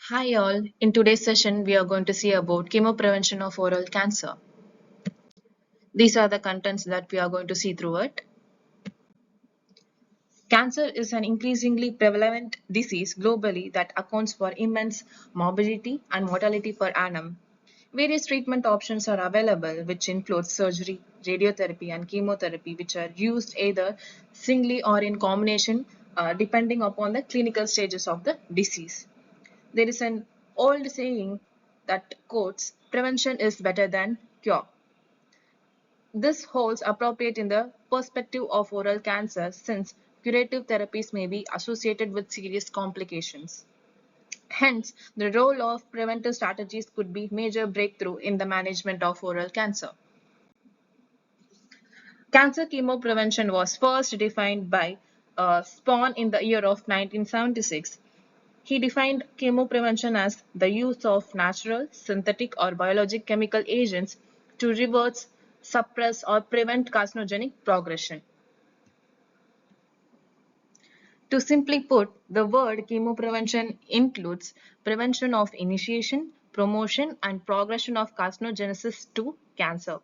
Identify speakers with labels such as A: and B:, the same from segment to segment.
A: Hi all, in today's session we are going to see about chemoprevention of oral cancer. These are the contents that we are going to see through it. Cancer is an increasingly prevalent disease globally that accounts for immense morbidity and mortality per annum. Various treatment options are available which include surgery, radiotherapy and chemotherapy which are used either singly or in combination depending upon the clinical stages of the disease. There is an old saying that quotes, prevention is better than cure. This holds appropriate in the perspective of oral cancer since curative therapies may be associated with serious complications. Hence, the role of preventive strategies could be major breakthrough in the management of oral cancer. Cancer chemoprevention was first defined by Spawn in the year of 1976. He defined chemoprevention as the use of natural, synthetic, or biologic chemical agents to reverse, suppress, or prevent carcinogenic progression. To simply put, the word chemoprevention includes prevention of initiation, promotion, and progression of carcinogenesis to cancer.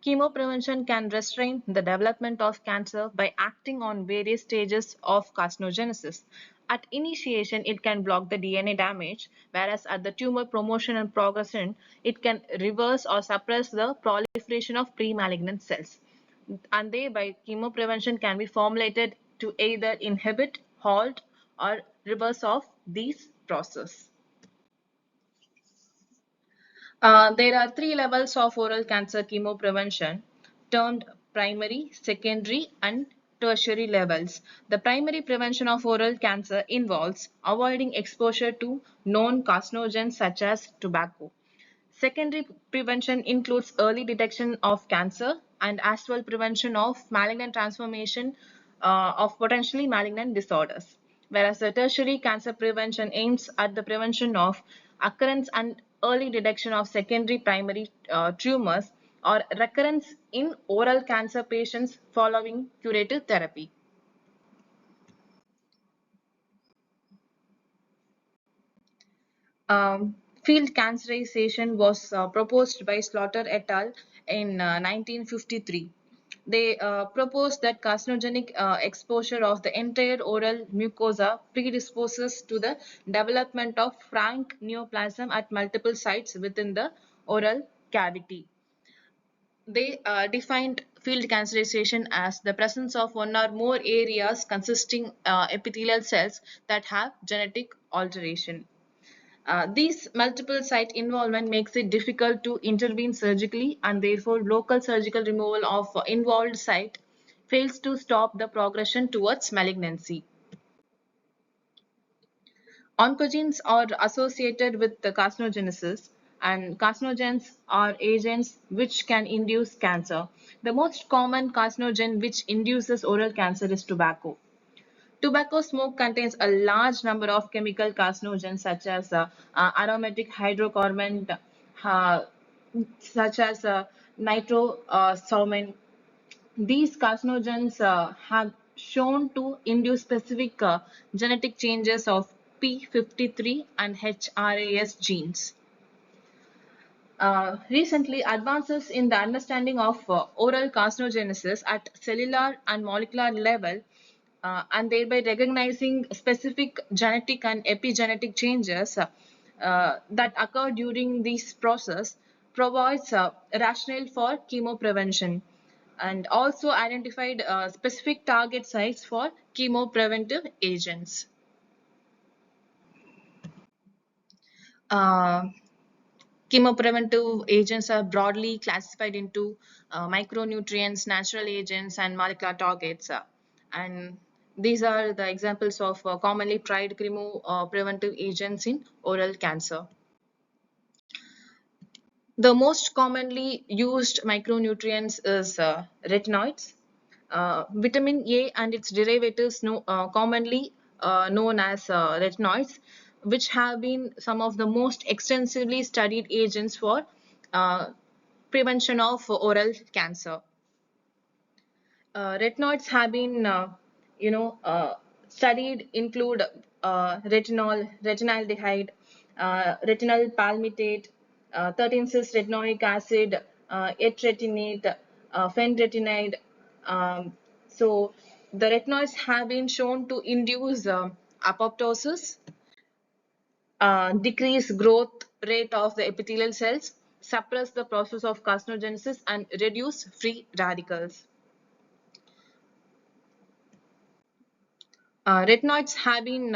A: Chemoprevention can restrain the development of cancer by acting on various stages of carcinogenesis. At initiation, it can block the DNA damage, whereas at the tumor promotion and progression, it can reverse or suppress the proliferation of pre-malignant cells. And thereby, chemoprevention can be formulated to either inhibit, halt, or reverse of these processes. There are three levels of oral cancer chemoprevention, termed primary, secondary, and tertiary levels. The primary prevention of oral cancer involves avoiding exposure to known carcinogens such as tobacco. Secondary prevention includes early detection of cancer and as well prevention of malignant transformation of potentially malignant disorders. Whereas the tertiary cancer prevention aims at the prevention of occurrence and early detection of secondary primary tumors or recurrence in oral cancer patients following curative therapy. Field cancerization was proposed by Slaughter et al. In 1953. They proposed that carcinogenic exposure of the entire oral mucosa predisposes to the development of frank neoplasm at multiple sites within the oral cavity. They defined field cancerization as the presence of one or more areas consisting epithelial cells that have genetic alteration. These multiple site involvement makes it difficult to intervene surgically and therefore local surgical removal of involved site fails to stop the progression towards malignancy. Oncogenes are associated with the carcinogenesis and carcinogens are agents which can induce cancer. The most common carcinogen which induces oral cancer is tobacco. Tobacco smoke contains a large number of chemical carcinogens such as aromatic hydrocarbon, uh, such as nitrosamine. These carcinogens have shown to induce specific genetic changes of P53 and HRAS genes. Recently, advances in the understanding of oral carcinogenesis at cellular and molecular level and thereby recognizing specific genetic and epigenetic changes that occur during this process provides a rationale for chemoprevention and also identified specific target sites for chemopreventive agents. Uh, Chemopreventive agents are broadly classified into micronutrients, natural agents, and molecular targets. And these are the examples of commonly tried chemopreventive agents in oral cancer. The most commonly used micronutrients is retinoids. Vitamin A and its derivatives commonly known as retinoids, which have been some of the most extensively studied agents for uh, prevention of oral cancer. Retinoids have been, studied include retinol, retinaldehyde, retinal palmitate, 13-cis retinoic acid, etretinate, fenretinide. Um, so the retinoids have been shown to induce apoptosis, decrease growth rate of the epithelial cells, suppress the process of carcinogenesis, and reduce free radicals. Retinoids have been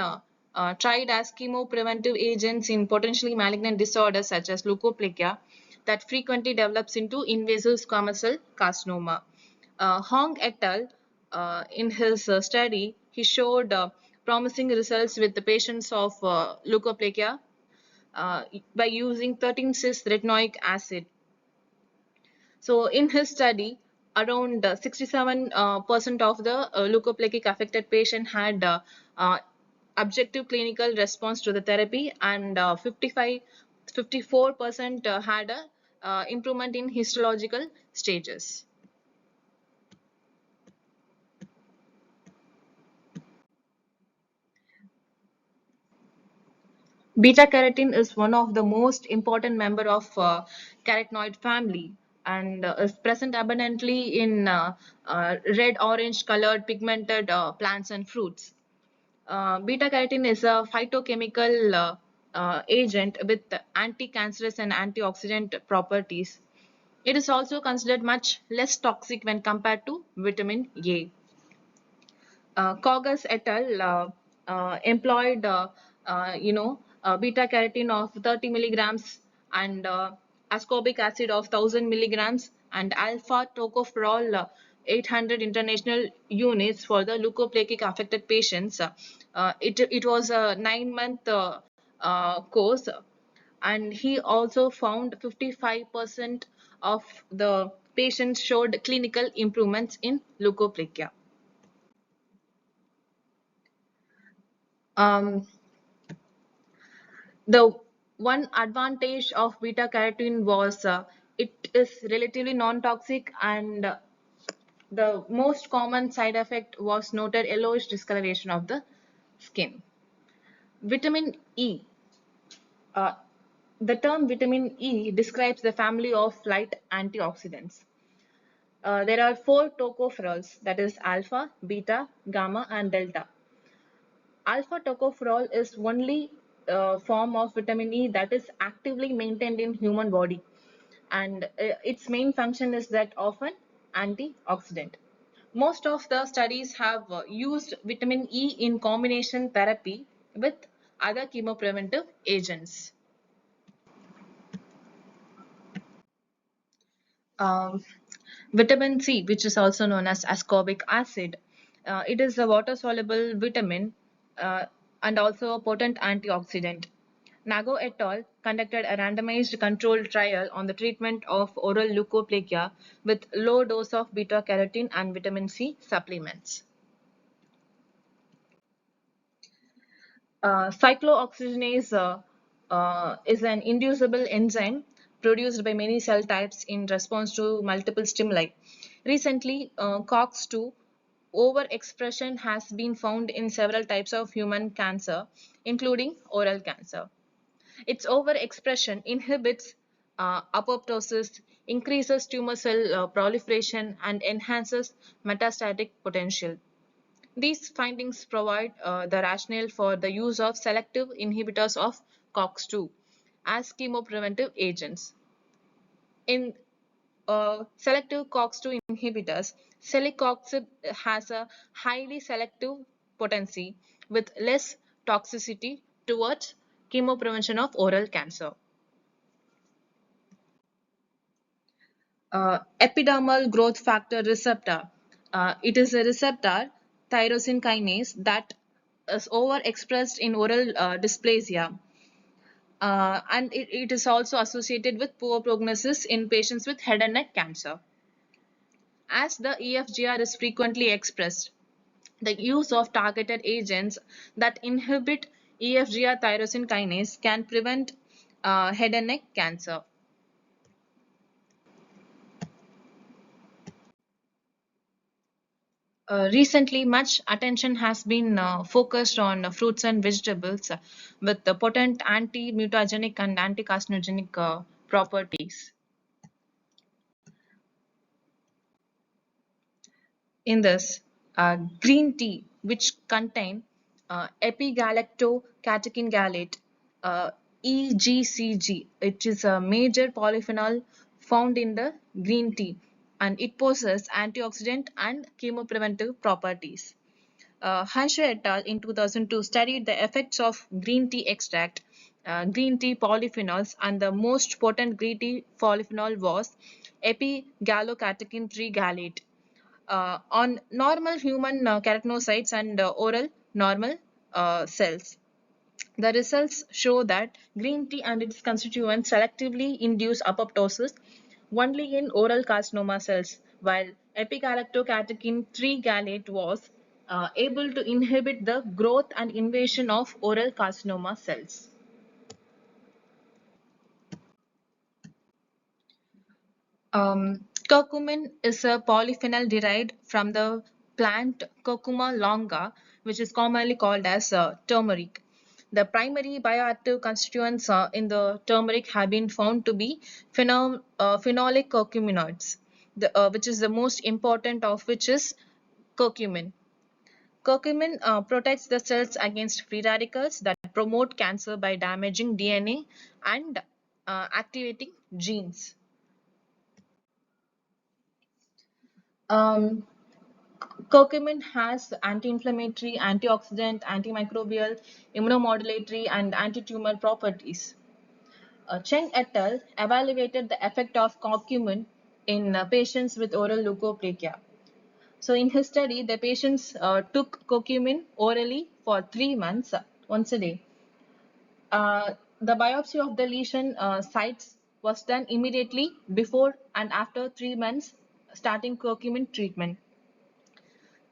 A: tried as chemopreventive agents in potentially malignant disorders such as leukoplakia that frequently develops into invasive squamous cell carcinoma. Hong et al. In his study, he showed promising results with the patients of leukoplakia by using 13-cis retinoic acid. So in his study, around 67% of the leukoplakic affected patient had objective clinical response to the therapy, and 54% had a improvement in histological stages. Beta carotene is one of the most important member of carotenoid family, and is present abundantly in red orange colored pigmented plants and fruits. Beta carotene is a phytochemical agent with anti-cancerous and antioxidant properties. It is also considered much less toxic when compared to vitamin A. Coggers et al. Employed, beta carotene of 30 milligrams and ascorbic acid of 1000 milligrams and alpha tocopherol 800 international units for the leukoplakic affected patients. It was a 9-month course, and he also found 55% of the patients showed clinical improvements in leukoplakia. Um, the one advantage of beta carotene was it is relatively non-toxic, and the most common side effect was noted yellowish discoloration of the skin. Vitamin E. Uh, the term vitamin E describes the family of light antioxidants. There are 4 tocopherols, that is alpha, beta, gamma, and delta. Alpha tocopherol is only form of vitamin E that is actively maintained in human body, and its main function is that of an antioxidant. Most of the studies have used vitamin E in combination therapy with other chemopreventive agents. Um, Vitamin C, which is also known as ascorbic acid, it is a water-soluble vitamin uh, and also a potent antioxidant. Nago et al. Conducted a randomized controlled trial on the treatment of oral leukoplakia with low dose of beta-carotene and vitamin C supplements. Cyclooxygenase is an inducible enzyme produced by many cell types in response to multiple stimuli. Recently, COX-2 overexpression has been found in several types of human cancer, including oral cancer. Its overexpression inhibits apoptosis, increases tumor cell proliferation, and enhances metastatic potential. These findings provide the rationale for the use of selective inhibitors of COX-2 as chemopreventive agents. In selective COX-2 inhibitors, celecoxib has a highly selective potency with less toxicity towards chemoprevention of oral cancer. Epidermal growth factor receptor. It is a receptor, tyrosine kinase, that is overexpressed in oral dysplasia. And it is also associated with poor prognosis in patients with head and neck cancer. As the EFGR is frequently expressed, the use of targeted agents that inhibit EFGR tyrosine kinase can prevent head and neck cancer. Recently, much attention has been focused on fruits and vegetables with the potent anti-mutagenic and anti-carcinogenic properties. In this, green tea, which contain epigalactocatechin gallate, uh, EGCG, it is a major polyphenol found in the green tea, and it possesses antioxidant and chemopreventive properties. Hansher et al. In 2002 studied the effects of green tea extract, green tea polyphenols, and the most potent green tea polyphenol was epigallocatechin 3 gallate on normal human keratinocytes and oral normal cells. The results show that green tea and its constituents selectively induce apoptosis only in oral carcinoma cells, while epigalactocatechin 3 gallate was able to inhibit the growth and invasion of oral carcinoma cells. Curcumin is a polyphenol derived from the plant Curcuma longa, which is commonly called as turmeric. The primary bioactive constituents in the turmeric have been found to be phenolic curcuminoids, which is the most important of which is curcumin. Curcumin protects the cells against free radicals that promote cancer by damaging DNA and activating genes. Um, Curcumin has anti-inflammatory, antioxidant, antimicrobial, immunomodulatory, and anti-tumor properties. Cheng et al. Evaluated the effect of curcumin in patients with oral leukoplegia. So in his study, the patients took curcumin orally for 3 months, once a day. The biopsy of the lesion sites was done immediately before and after 3 months starting curcumin treatment.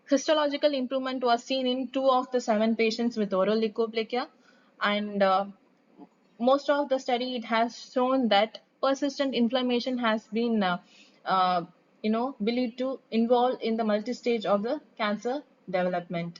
A: Histological improvement was seen in 2 of the 7 patients with oral leukoplakia, and most of the study it has shown that persistent inflammation has been uh, believed to involve in the multi-stage of the cancer development.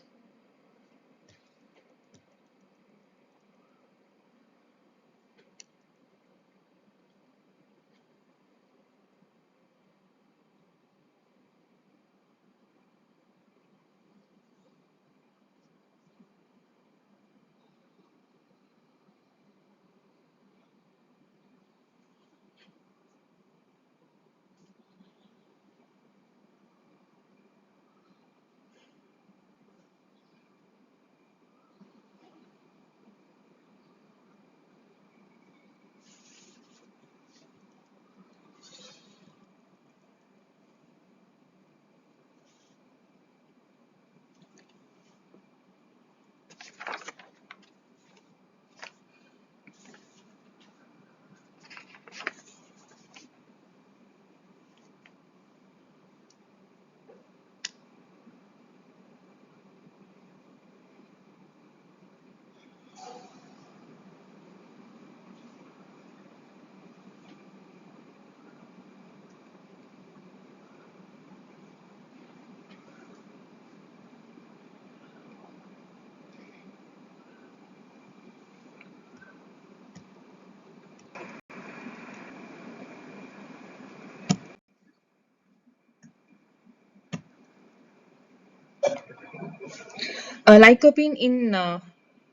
A: Lycopene in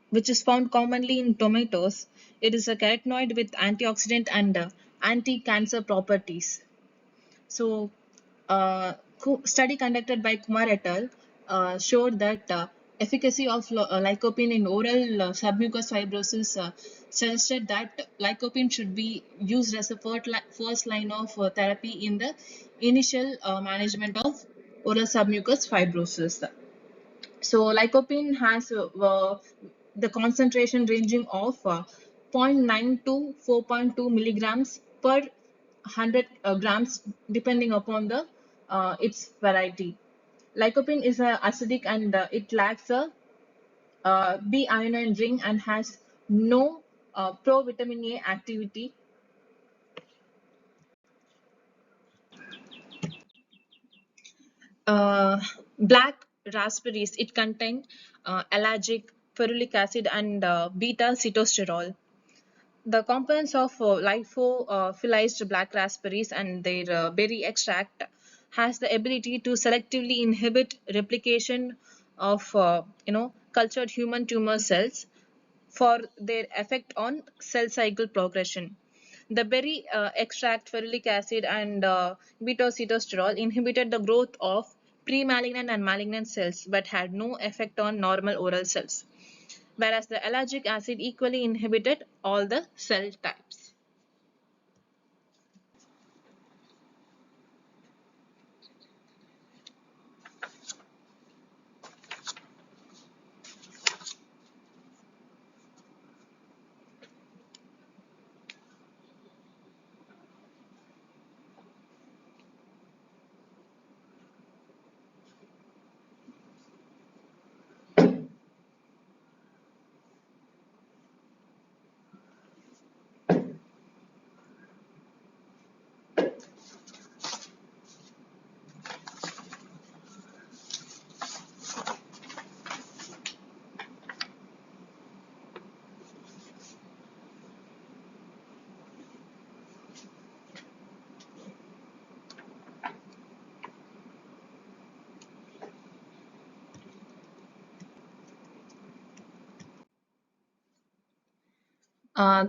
A: which is found commonly in tomatoes, it is a carotenoid with antioxidant and anti-cancer properties. So, study conducted by Kumar et al. Showed that efficacy of lycopene in oral submucous fibrosis suggested that lycopene should be used as a first line of therapy in the initial management of oral submucous fibrosis. So lycopene has the concentration ranging of zero point 0.9 to 4.2 milligrams per 100 grams depending upon the its variety. Lycopene is acidic and it lacks a B ion ring and has no pro-vitamin A activity. Uh, Black raspberries, it contain allergic, ferulic acid, and beta sitosterol. The components of lyophilized black raspberries and their berry extract has the ability to selectively inhibit replication of cultured human tumor cells for their effect on cell cycle progression. The berry extract, ferulic acid, and beta-sitosterol inhibited the growth of pre-malignant and malignant cells but had no effect on normal oral cells, whereas the allergic acid equally inhibited all the cell types.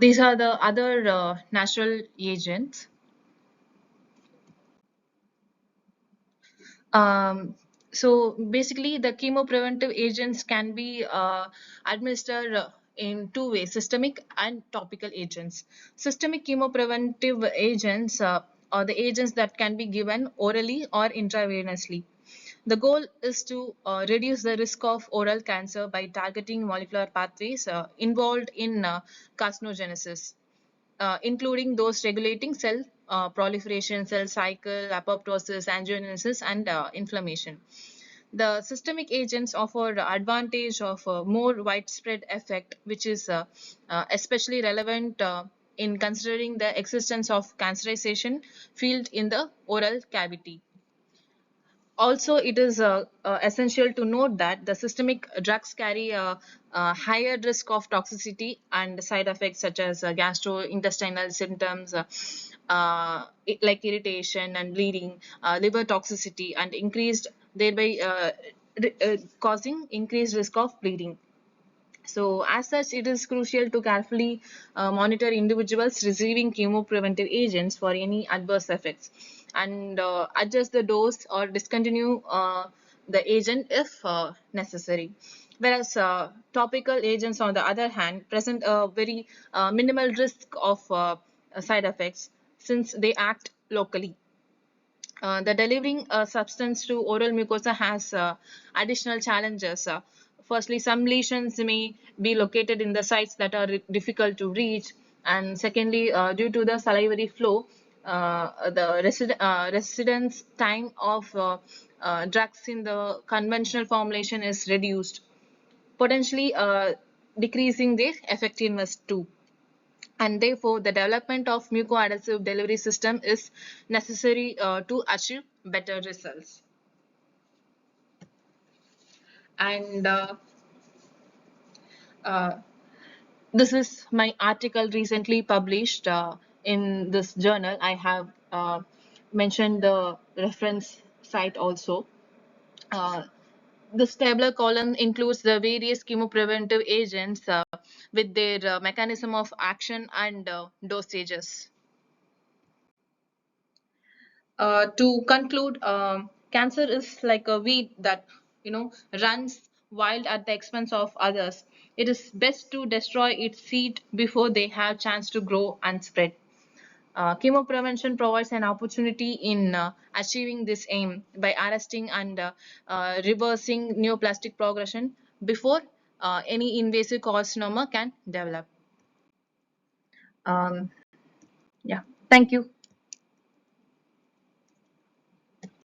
A: These are the other natural agents. Um, so basically, the chemopreventive agents can be administered in two ways: systemic and topical agents. Systemic chemopreventive agents are the agents that can be given orally or intravenously. The goal is to reduce the risk of oral cancer by targeting molecular pathways involved in carcinogenesis, including those regulating cell proliferation, cell cycle, apoptosis, angiogenesis, and inflammation. The systemic agents offer the advantage of a more widespread effect, which is especially relevant in considering the existence of cancerization field in the oral cavity. Also, it is essential to note that the systemic drugs carry a higher risk of toxicity and side effects such as gastrointestinal symptoms like irritation and bleeding, liver toxicity, and increased thereby causing increased risk of bleeding. So, as such, it is crucial to carefully monitor individuals receiving chemopreventive agents for any adverse effects and adjust the dose or discontinue the agent if necessary. Whereas topical agents, on the other hand, present a very minimal risk of side effects since they act locally. The delivering a substance to oral mucosa has additional challenges. Firstly, some lesions may be located in the sites that are difficult to reach, and secondly, due to the salivary flow, the residence time of drugs in the conventional formulation is reduced, potentially decreasing their effectiveness too, and therefore the development of mucoadhesive delivery system is necessary to achieve better results. And uh, this is my article recently published in this journal. I have mentioned the reference site also. uh, this tabular column includes the various chemopreventive agents with their mechanism of action and dosages. To conclude, cancer is like a weed that runs wild at the expense of others. It is best to destroy its seed before they have chance to grow and spread. Chemoprevention provides an opportunity in achieving this aim by arresting and reversing neoplastic progression before any invasive carcinoma can develop. Um, yeah, thank you.